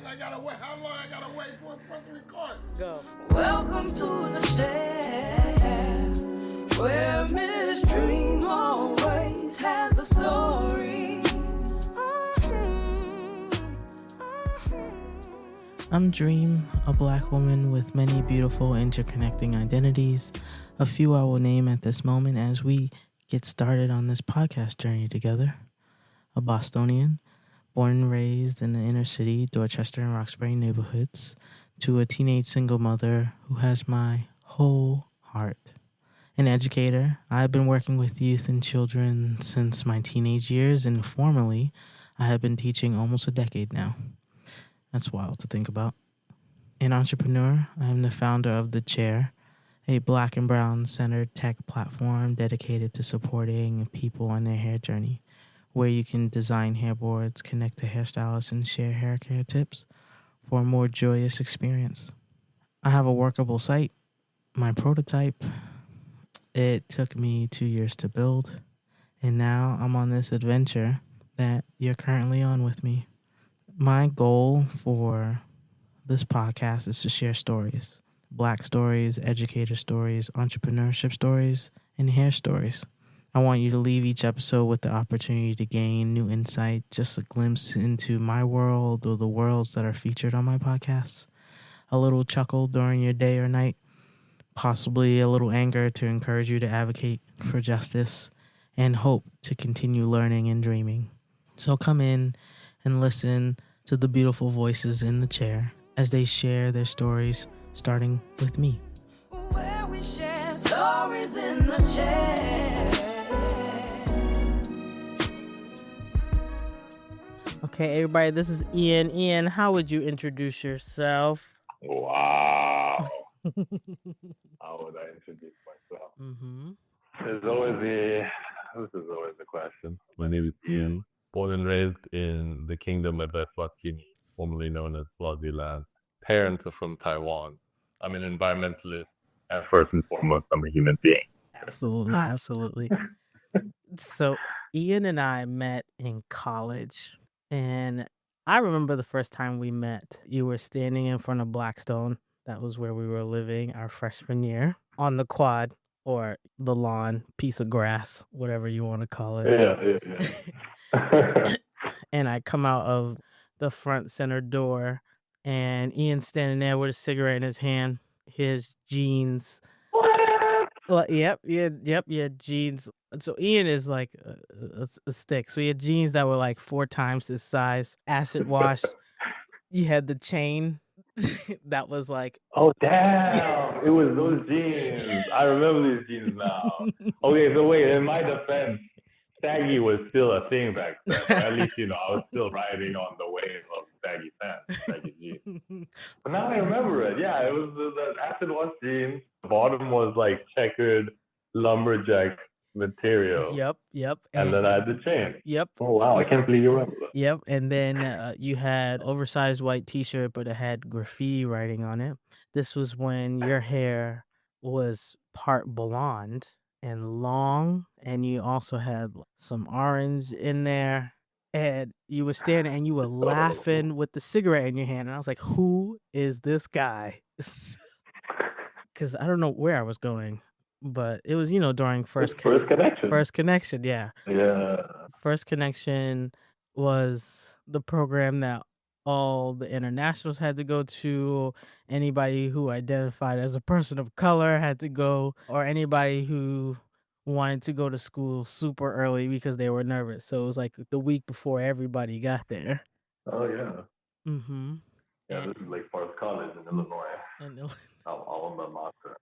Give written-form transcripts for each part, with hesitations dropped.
I gotta wait. How long I gotta wait for a press record? Go. Welcome to the share, where Miss Dream always has a story. I'm Dream, a black woman with many beautiful interconnecting identities. A few I will name at this moment as we get started on this podcast journey together. A Bostonian, born and raised in the inner city, Dorchester and Roxbury neighborhoods, to a teenage single mother who has my whole heart. An educator, I've been working with youth and children since my teenage years, and formally, I have been teaching almost a decade now. That's wild to think about. An entrepreneur, I am the founder of The Chair, a black and brown centered tech platform dedicated to supporting people on their hair journey, where you can design hair boards, connect to hairstylists, and share hair care tips for a more joyous experience. I have a workable site, my prototype. It took me 2 years to build, and now I'm on this adventure that you're currently on with me. My goal for this podcast is to share stories, black stories, educator stories, entrepreneurship stories, and hair stories. I want you to leave each episode with the opportunity to gain new insight, just a glimpse into my world or the worlds that are featured on my podcasts, a little chuckle during your day or night, possibly a little anger to encourage you to advocate for justice, and hope to continue learning and dreaming. So come in and listen to the beautiful voices in the chair as they share their stories, starting with me. Where we share stories in the chair. Okay, everybody, this is Ian. Ian, how would you introduce yourself? Wow. How would I introduce myself? This is always the question. My name is Ian, born and raised in the kingdom of Eswatini, formerly known as Swaziland. Parents are from Taiwan. I'm an environmentalist, and first and foremost, I'm a human being. Absolutely. So Ian and I met in college, and I remember the first time we met. You were standing in front of Blackstone. That was where we were living our freshman year, on the quad or the lawn, piece of grass, whatever you want to call it. Yeah. And I come out of the front center door, and Ian's standing there with a cigarette in his hand, his jeans. Well, yep, jeans. So Ian is like a stick. So he had jeans that were like 4 times his size, acid wash. You had the chain that was like, Oh, damn. It was those jeans. I remember these jeans now. Okay, so wait, in my defense, saggy was still a thing back then. Or at least, I was still riding on the wave of saggy pants, saggy jeans. But now I remember it. Yeah, it was the acid wash jeans. The bottom was like checkered lumberjack material. Yep. And then I had the chain. Yep. Oh, wow. I can't believe you remember that. Yep. And then you had oversized white t-shirt, but it had graffiti writing on it. This was when your hair was part blonde and long, and you also had some orange in there. And you were standing and you were laughing with the cigarette in your hand. And I was like, who is this guy? Because I don't know where I was going, but it was, during First Connection. First Connection, yeah. Yeah. First Connection was the program that all the internationals had to go to. Anybody who identified as a person of color had to go, or anybody who wanted to go to school super early because they were nervous. So it was like the week before everybody got there. Oh, yeah. Mm-hmm. Yeah, this is like Forest College in Illinois. Alma mater.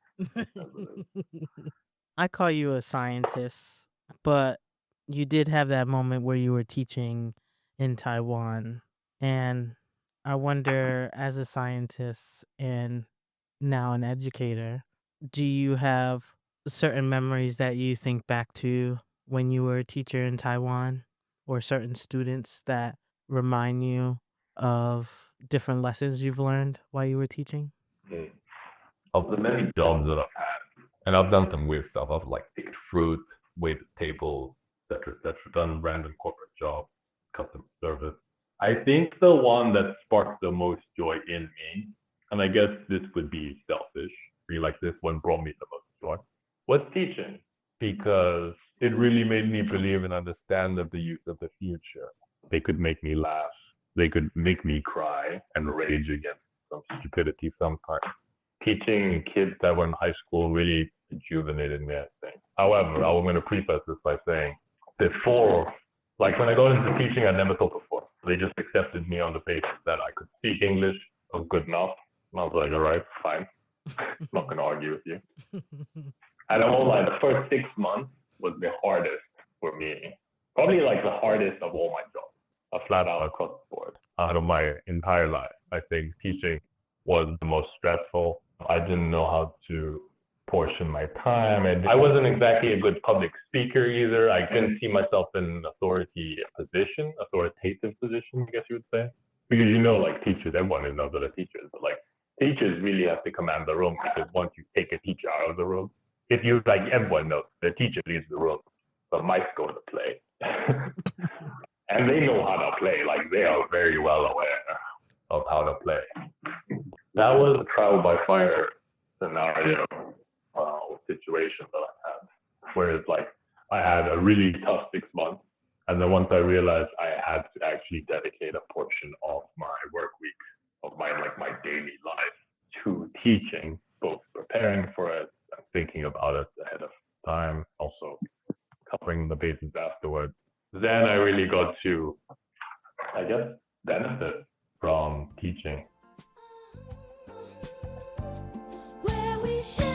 I call you a scientist, but you did have that moment where you were teaching in Taiwan. And I wonder, as a scientist and now an educator, do you have certain memories that you think back to when you were a teacher in Taiwan, or certain students that remind you of different lessons you've learned while you were teaching? Of the many jobs that I've had, and I've done some weird stuff. I've like picked fruit, waited tables, etc., done random corporate jobs, customer service. I think the one that sparked the most joy in me, and I guess this would be selfish, be like this one brought me the most joy, was teaching. Because it really made me believe and understand that the youth of the future. They could make me laugh. They could make me cry and rage against some stupidity sometimes. Teaching kids that were in high school really rejuvenated me, I think. However, I'm going to preface this by saying, before, like when I got into teaching, I never taught before. They just accepted me on the basis that I could speak English, was good enough. And I was like, all right, fine. I'm not going to argue with you. And I won't lie, the first 6 months was the hardest for me. Probably like the hardest of all my jobs. Flat out across the board. Out of my entire life, I think teaching was the most stressful. I didn't know how to portion my time. And I wasn't exactly a good public speaker either. I couldn't see myself in an authoritative position, I guess you would say. Because like teachers, everyone knows that are teachers, but like teachers really have to command the room, because once you take a teacher out of the room, if you like, everyone knows the teacher leaves the room, the mice go to play. And they know how to play, like they are very well aware of how to play. That was a trial by fire scenario, situation that I had, where it's like I had a really tough 6 months, and then once I realized I had to actually dedicate a portion of my work week, of my daily life, to teaching, both preparing for it and thinking about it ahead of time, also covering the bases afterwards. Then I really got to, I guess, benefit from teaching. Where we share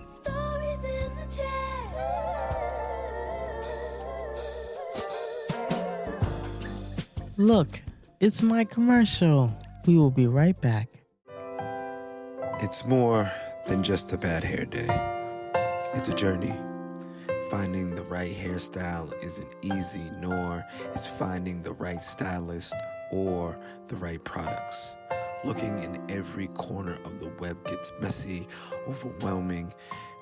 stories in the chair. Look, it's my commercial. We will be right back. It's more than just a bad hair day. It's a journey. Finding the right hairstyle isn't easy, nor is finding the right stylist or the right products. Looking in every corner of the web gets messy, overwhelming,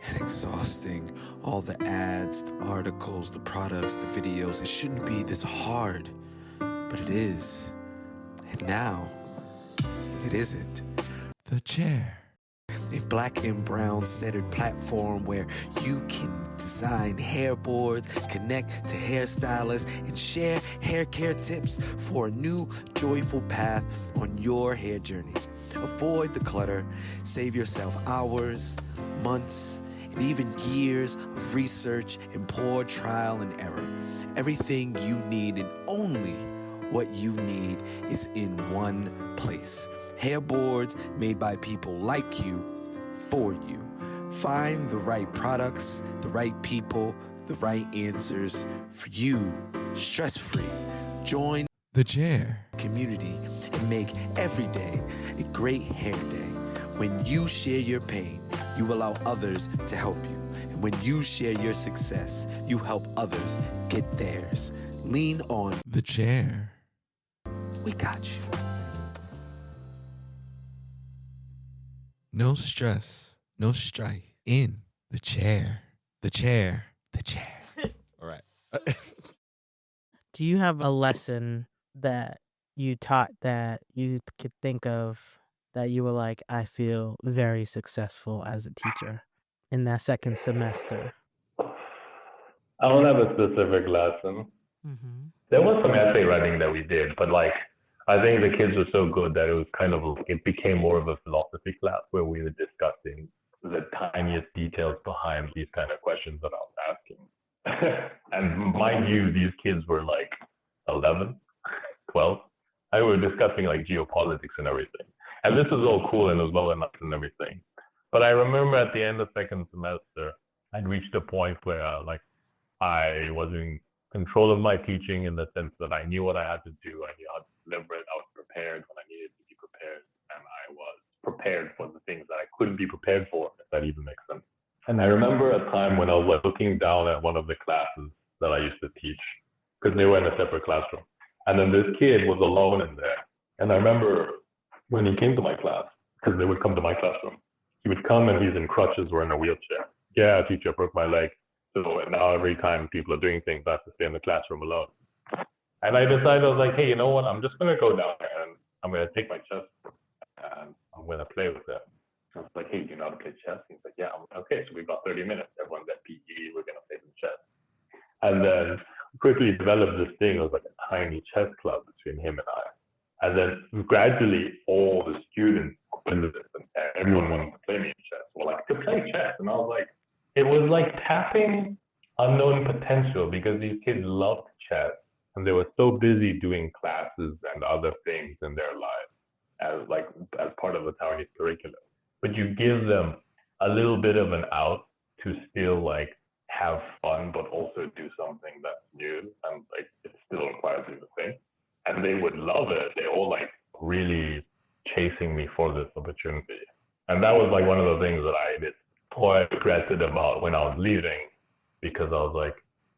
and exhausting. All the ads, the articles, the products, the videos, it shouldn't be this hard, but it is. And now, it isn't. The Chair. A black and brown centered platform where you can design hair boards, connect to hairstylists, and share hair care tips for a new joyful path on your hair journey. Avoid the clutter, save yourself hours, months, and even years of research and poor trial and error. Everything you need and only what you need is in one place. Hair boards made by people like you, for you. Find the right products, the right people, the right answers for you, stress-free. Join the Chair community and make every day a great hair day. When you share your pain, you allow others to help you. And when you share your success, you help others get theirs. Lean on the Chair. We got you. No stress, no strife. In the chair. The chair. The chair. All right. Do you have a lesson that you taught that you could think of that you were like, I feel very successful as a teacher in that second semester? I don't have a specific lesson. Mm-hmm. There was some essay writing that we did, but like, I think the kids were so good that it became more of a philosophy class where we were discussing the tiniest details behind these kind of questions that I was asking. And mind you, these kids were like 11, 12. And we were discussing like geopolitics and everything. And this was all cool and it was well enough and everything. But I remember at the end of second semester, I'd reached a point where I was in control of my teaching, in the sense that I knew what I had to do. I knew how to deliver it. I was prepared when I needed to be prepared. And I was prepared for the things that I couldn't be prepared for, if that even makes sense. And I remember a time when I was like looking down at one of the classes that I used to teach, because they were in a separate classroom. And then this kid was alone in there. And I remember when he came to my class, because they would come to my classroom, he would come and he's in crutches or in a wheelchair. Yeah, teacher, I broke my leg. So now every time people are doing things, I have to stay in the classroom alone. And I decided, I was like, hey, you know what? I'm just going to go down there and I'm going to take my chess and I'm going to play with it. I was like, hey, do you know how to play chess? He's like, yeah. I'm like, okay, so we've got 30 minutes. Everyone's at PE. We're going to play some chess. And then quickly developed this thing. It was like a tiny chess club between him and I. And then gradually all the students into this and everyone wanted to play me in chess. Well, I could play chess. And I was like, it was like tapping unknown potential because these kids loved chess and they were so busy doing classes and other things in their lives as part of the Taiwanese curriculum. But you give them a little bit of an out to still like have fun, but also do something that's new and like it still requires you to think. And they would love it. They all like really chasing me for this opportunity. And that was like one of the things that I did or I regretted about when I was leaving, because I was like,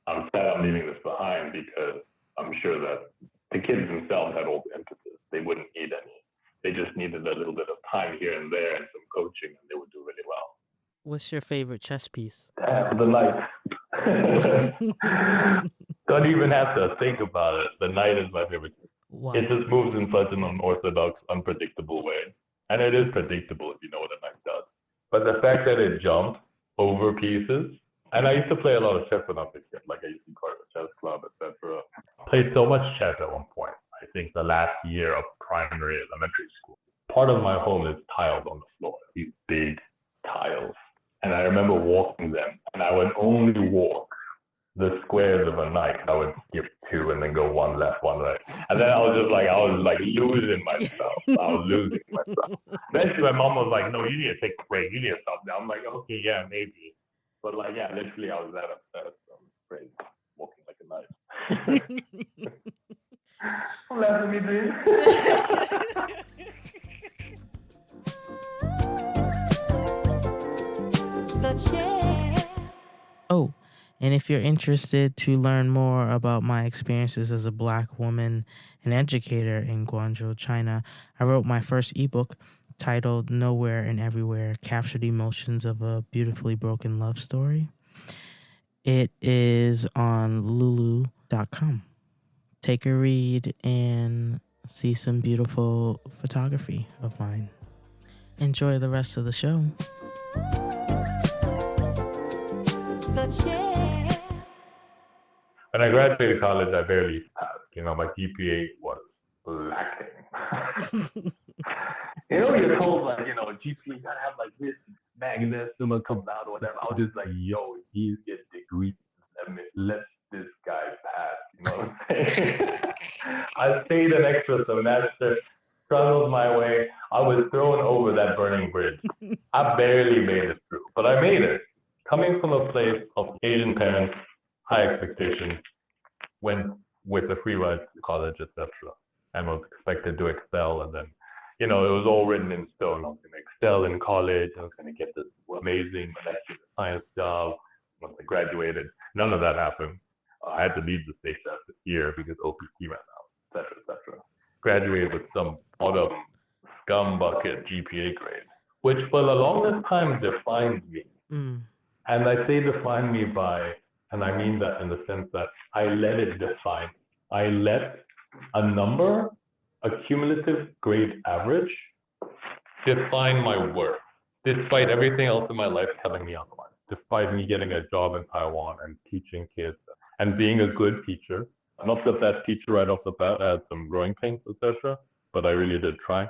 I'm sad I'm leaving this behind because I'm sure that the kids themselves had all the emphasis. They wouldn't need any. They just needed a little bit of time here and there and some coaching, and they would do really well. What's your favorite chess piece? The knight. Don't even have to think about it. The knight is my favorite. Wow. It just moves in such an unorthodox, unpredictable way. And it is predictable if you know what a knight does. But the fact that it jumped over pieces, and I used to play a lot of chess when I was a kid. Like I used to go to the chess club, etc. Played so much chess at one point. I think the last year of primary elementary school. Part of my home is tiled on the floor, these big tiles. And I remember walking them, and I would only walk the squares of a knight. I would skip 2 and then go 1 left, 1 right. And then I was losing myself. Eventually my mom was like, no, you need to take a break. You need to stop now. I'm like, okay, yeah, maybe. But like, yeah, literally I was that upset. So I'm afraid walking like a knight. Don't laugh at me, dude. Oh, and if you're interested to learn more about my experiences as a Black woman and educator in Guangzhou, China, I wrote my first ebook titled Nowhere and Everywhere, Captured Emotions of a Beautifully Broken Love Story. It is on lulu.com. Take a read and see some beautiful photography of mine. Enjoy the rest of the show. When I graduated college, I barely passed. My GPA was lacking. You're told like, GPA, you gotta have like this magnetism comes out or whatever. I was just like, yo, he's getting degrees. Let this guy pass. You know what I'm saying? I stayed an extra semester, struggled my way. I was thrown over that burning bridge. I barely made it through, but I made it. Coming from a place of Asian parents, high expectations, went with the free ride to college, etc. And was expected to excel. And then, it was all written in stone. I was going to excel in college. I was going to get this amazing molecular science job. Once I graduated, none of that happened. I had to leave the States after a year because OPT ran out, etc. Graduated with some bottom scum bucket GPA grade, which for the longest time defined me. And I say define me by, and I mean that in the sense that I let it define. I let a number, a cumulative grade average, define my worth, despite everything else in my life telling me otherwise. Despite me getting a job in Taiwan and teaching kids and being a good teacher. Not that teacher right off the bat had some growing pains, etc., but I really did try.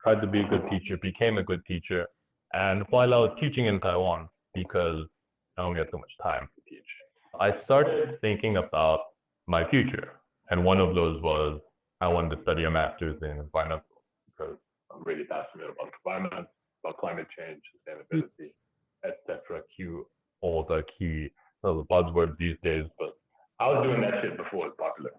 Tried to be a good teacher, became a good teacher. And while I was teaching in Taiwan, because I only had so much time to teach, I started thinking about my future. And one of those was I wanted to study a master's in environmental because I'm really passionate about environment, about climate change, sustainability, etc. All the key buzzwords these days. But I was doing that shit before it was popular.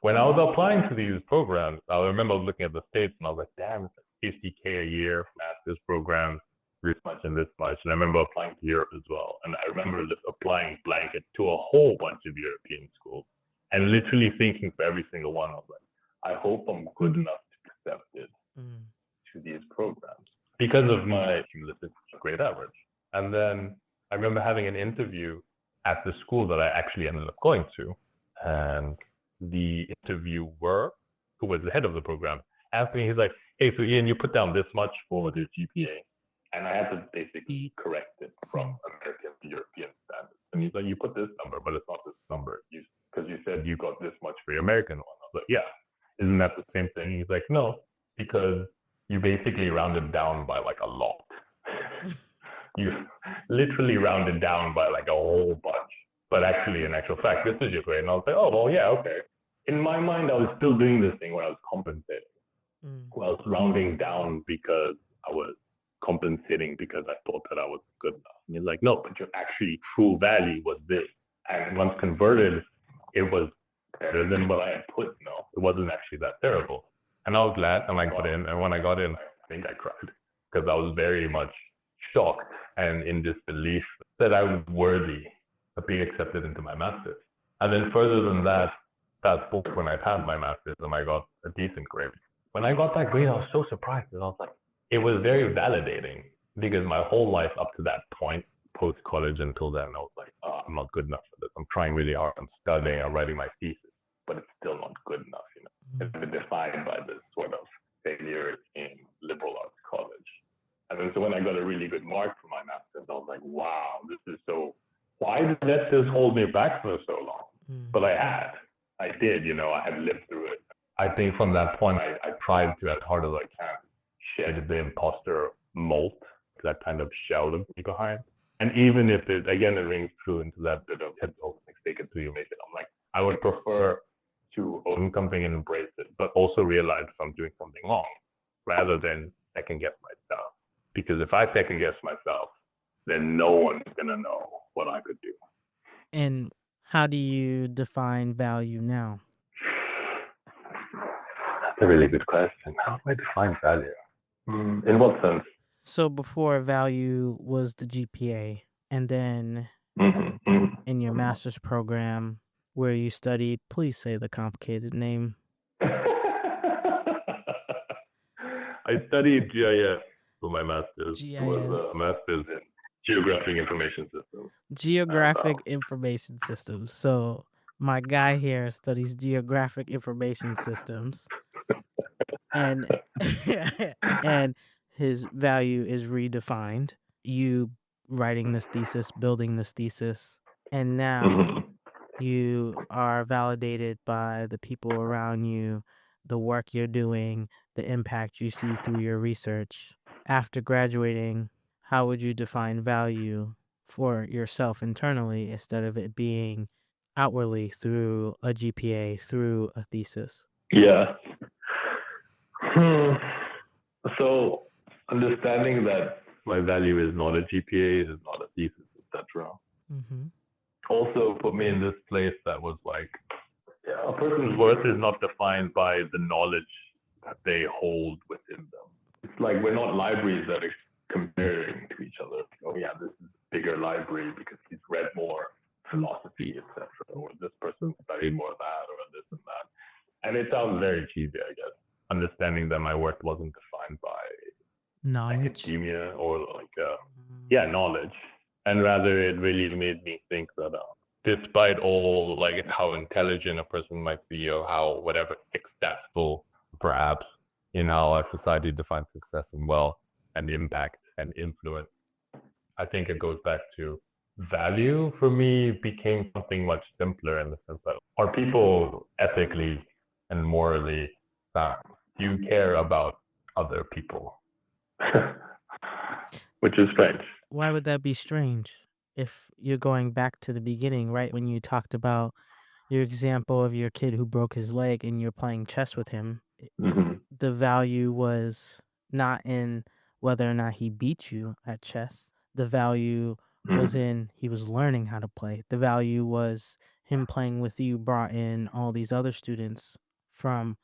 When I was applying to these programs, I remember looking at the states and I was like, damn, $50K a year for master's programs, this much and this much. And I remember applying to Europe as well. And I remember just applying blanket to a whole bunch of European schools and literally thinking for every single one, I was like, I hope I'm good enough to be accepted to these programs because of my cumulative grade average. And then I remember having an interview at the school that I actually ended up going to. And the interviewer, who was the head of the program, asked me, he's like, hey, so Ian, you put down this much for the GPA. And I had to basically correct it from American to European standards. And he's like, you put this number, but it's not this number. Because you said you got this much for your American one. I was like, yeah, isn't that the same thing? He's like, no, because you basically rounded down by like a lot. You literally rounded down by like a whole bunch. But actually, in actual fact, this is your grade. And I was like, oh, well, yeah, okay. In my mind, I was still doing this thing where I was compensating. Well, I was rounding down because I was compensating because I thought that I was good enough. And he's like, no, but your actually true value was this. And once converted, it was better than what I had put. No, it wasn't actually that terrible. And I was glad, and I got in. And when I got in, I think I cried because I was very much shocked and in disbelief that I was worthy of being accepted into my master's. And then further than that, fast forward when I passed my master's and I got a decent grade. When I got that grade, I was so surprised. And I was like, it was very validating because my whole life up to that point, post-college until then, I was like, oh, I'm not good enough for this. I'm trying really hard. I'm studying. I'm writing my thesis, but it's still not good enough. You know, it's been defined by this sort of failure in liberal arts college. And then so when I got a really good mark for my master's, I was like, wow, this is so, why did let this hold me back for so long? But I did, you know, I had lived through it. I think from that point, I tried to, as hard as I can, shed the imposter mold, that kind of shell to be behind. And even if it, again, it rings true into that bit of head over, fake it till you make it. I'm like, I would prefer to own something and embrace it, but also realize if I'm doing something wrong, rather than second guess myself. Because if I second guess myself, then no one's gonna know what I could do. And how do you define value now? That's a really good question. How do I define value? In what sense? So before, value was the GPA, and then in your master's program where you studied, please say the complicated name. I studied GIS for my master's. GIS. It was a master's in Geographic Information Systems. Geographic Information Systems. So my guy here studies Geographic Information Systems. And and his value is redefined. You writing this thesis, building this thesis, and now you are validated by the people around you, the work you're doing, the impact you see through your research. After graduating, how would you define value for yourself internally instead of it being outwardly through a GPA, through a thesis? Yeah. So understanding that my value is not a GPA, is not a thesis, etc. Also put me in this place that was like, a person's worth is not defined by the knowledge that they hold within them. It's like we're not libraries that are comparing to each other. Oh yeah, this is a bigger library because he's read more philosophy, etc. Or this person studied more of that, or this and that. And it sounds very cheesy, I guess. Understanding that my work wasn't defined by knowledge, academia or like knowledge, and rather it really made me think that despite all like how intelligent a person might be or how whatever successful perhaps in how our society defines success and wealth and impact and influence, I think it goes back to value for me became something much simpler in the sense that are people ethically and morally sound? Do you care about other people? Which is strange. Why would that be strange? If you're going back to the beginning, right, when you talked about your example of your kid who broke his leg and you're playing chess with him, the value was not in whether or not he beat you at chess. The value was in he was learning how to play. The value was him playing with you brought in all these other students from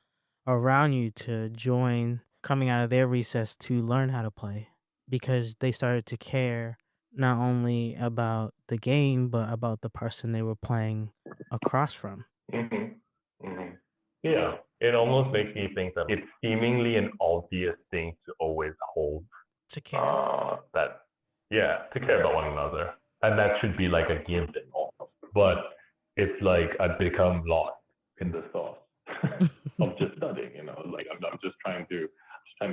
around you to join, coming out of their recess to learn how to play, because they started to care not only about the game, but about the person they were playing across from. Yeah, it almost makes me think that it's seemingly an obvious thing to always hold. To care. To care about one another. And that should be like a given. but it's like I've become lost in the sauce of just studying. Like I'm just trying to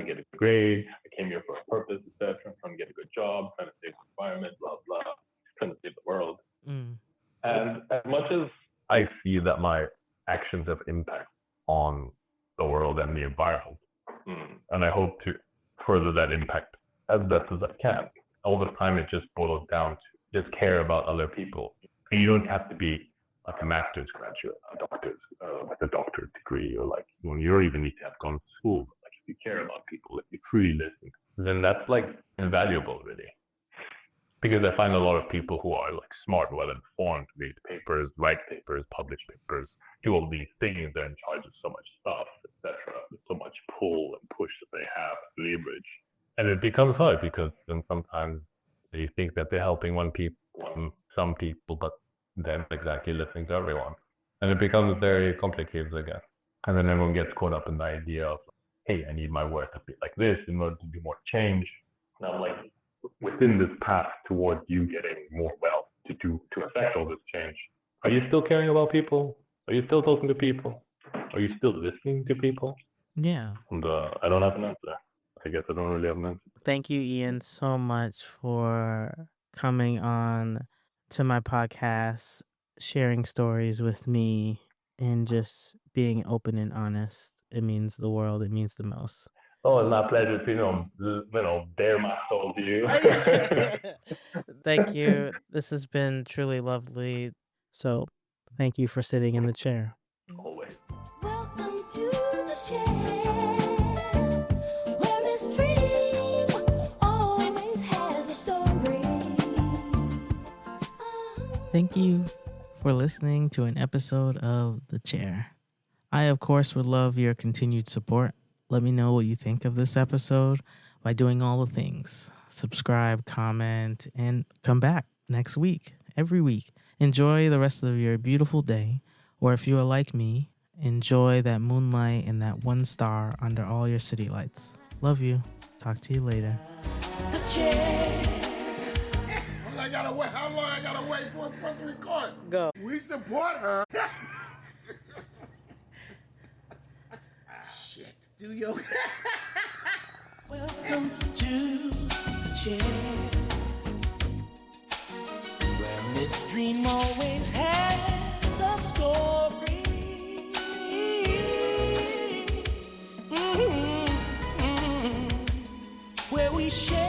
get a grade. I came here for a purpose, etc. I'm trying to get a good job, trying to save the environment, blah blah, trying to save the world. And as much as I see that my actions have impact on the world and the environment, and I hope to further that impact as best as I can, all the time it just boils down to just care about other people. And you don't have to be like a master's graduate, with a doctorate degree, or like you don't even need to have gone to school. Like if you care about people, if you truly listen, then that's like invaluable, really. Because I find a lot of people who are like smart, well informed, read papers, write papers, publish papers, do all these things. They're in charge of so much stuff, etc. So much pull and push that they have, leverage, and it becomes hard because then sometimes they think that they're helping some people, but they're not exactly listening to everyone, and it becomes very complicated again. And then everyone gets caught up in the idea of, hey, I need my work to be like this in order to do more change. And I'm like, within this path towards you getting more wealth to affect all this change, are you still caring about people? Are you still talking to people? Are you still listening to people? Yeah. And I don't have an answer. I guess I don't really have an answer. Thank you, Ian, so much for coming on to my podcast, sharing stories with me, and just being open and honest. It means the world. It means the most. Oh, it's my pleasure to, bare my soul to you. Thank you. This has been truly lovely. So thank you for sitting in the chair. Always. Welcome to the chair, where Miss Dream always has a story. Thank you for listening to an episode of The Chair. I, of course, would love your continued support. Let me know what you think of this episode by doing all the things. Subscribe, comment, and come back next week, every week. Enjoy the rest of your beautiful day. Or if you are like me, enjoy that moonlight and that one star under all your city lights. Love you. Talk to you later. The chair. How long I gotta wait for a press record? Go. We support her. Shit. Do your... Welcome to the chair, where Miss Dream always has a story. Where we share